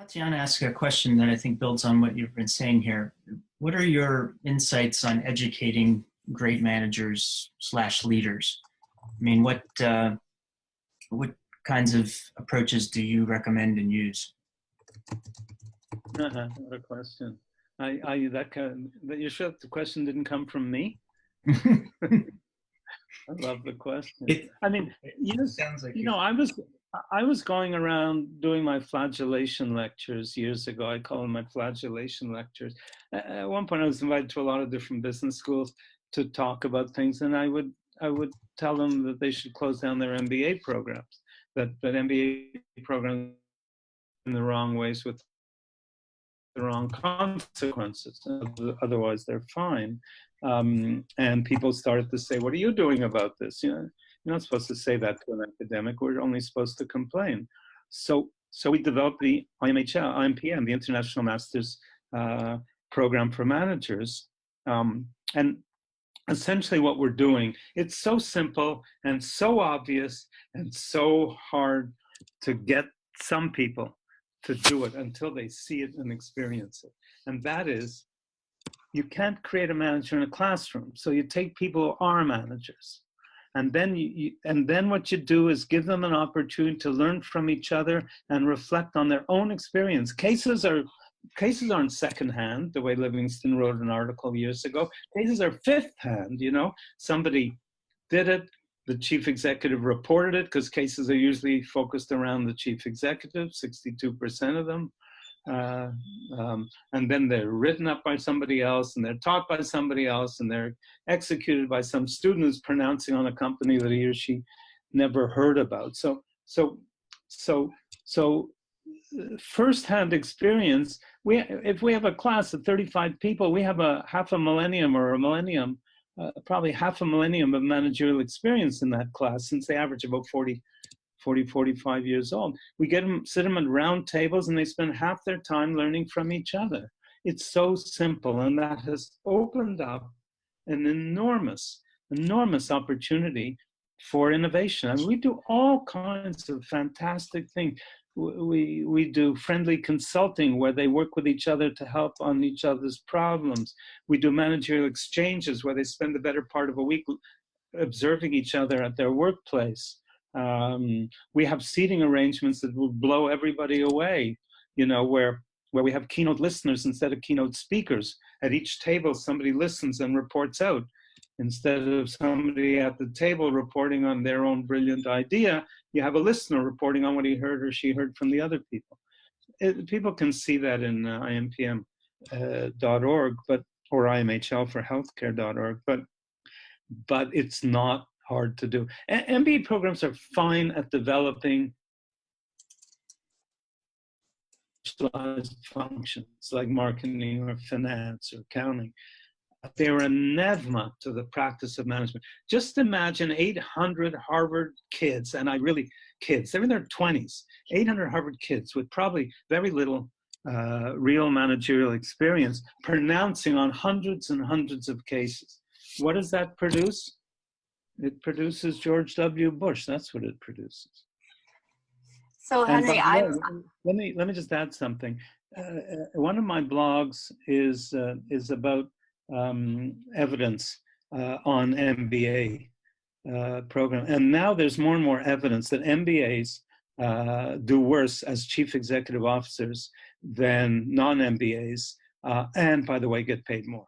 Tatiana asked a question that I think builds on what you've been saying here. What are your insights on educating great managers slash leaders? I mean, what kinds of approaches do you recommend and use? What a question. That you're sure the question didn't come from me? I love the question. I mean, sounds like I was going around doing my flagellation lectures years ago. I call them my flagellation lectures. At one point, I was invited to a lot of different business schools to talk about things, and I would tell them that they should close down their MBA programs. That MBA programs in the wrong ways with the wrong consequences. Otherwise, they're fine. And people started to say, "What are you doing about this?" You know, you're not supposed to say that to an academic. We're only supposed to complain. So we developed the IMPM, the International Masters Program for Managers, and essentially what we're doing, it's so simple and so obvious and so hard to get some people to do it until they see it and experience it. And that is, you can't create a manager in a classroom. So you take people who are managers, and then then what you do is give them an opportunity to learn from each other and reflect on their own experience. Cases aren't secondhand, the way Livingston wrote an article years ago. Cases are fifth hand, you know. Somebody did it, the chief executive reported it, because cases are usually focused around the chief executive, 62% of them. And then they're written up by somebody else, and they're taught by somebody else, and they're executed by some student who's pronouncing on a company that he or she never heard about. So first-hand experience. If we have a class of 35 people, we have probably half a millennium of managerial experience in that class, since they average about 45 years old. We sit them at round tables, and they spend half their time learning from each other. It's so simple, and that has opened up an enormous opportunity for innovation. I mean, we do all kinds of fantastic things. We do friendly consulting, where they work with each other to help on each other's problems. We do managerial exchanges, where they spend the better part of a week observing each other at their workplace. We have seating arrangements that will blow everybody away, you know, where we have keynote listeners instead of keynote speakers. At each table, somebody listens and reports out. Instead of somebody at the table reporting on their own brilliant idea, you have a listener reporting on what he heard or she heard from the other people. People can see that in IMPM.org, or IMHL for healthcare.org, but it's not hard to do. MBA programs are fine at developing specialized functions like marketing or finance or accounting. They're anathema to the practice of management. Just imagine 800 Harvard kids, and kids, they're in their 20s, 800 Harvard kids with probably very little real managerial experience, pronouncing on hundreds and hundreds of cases. What does that produce? It produces George W. Bush. That's what it produces. So Henry, let me just add something. One of my blogs is about evidence on MBA program, and now there's more and more evidence that MBAs do worse as chief executive officers than non-MBAs, and by the way, get paid more.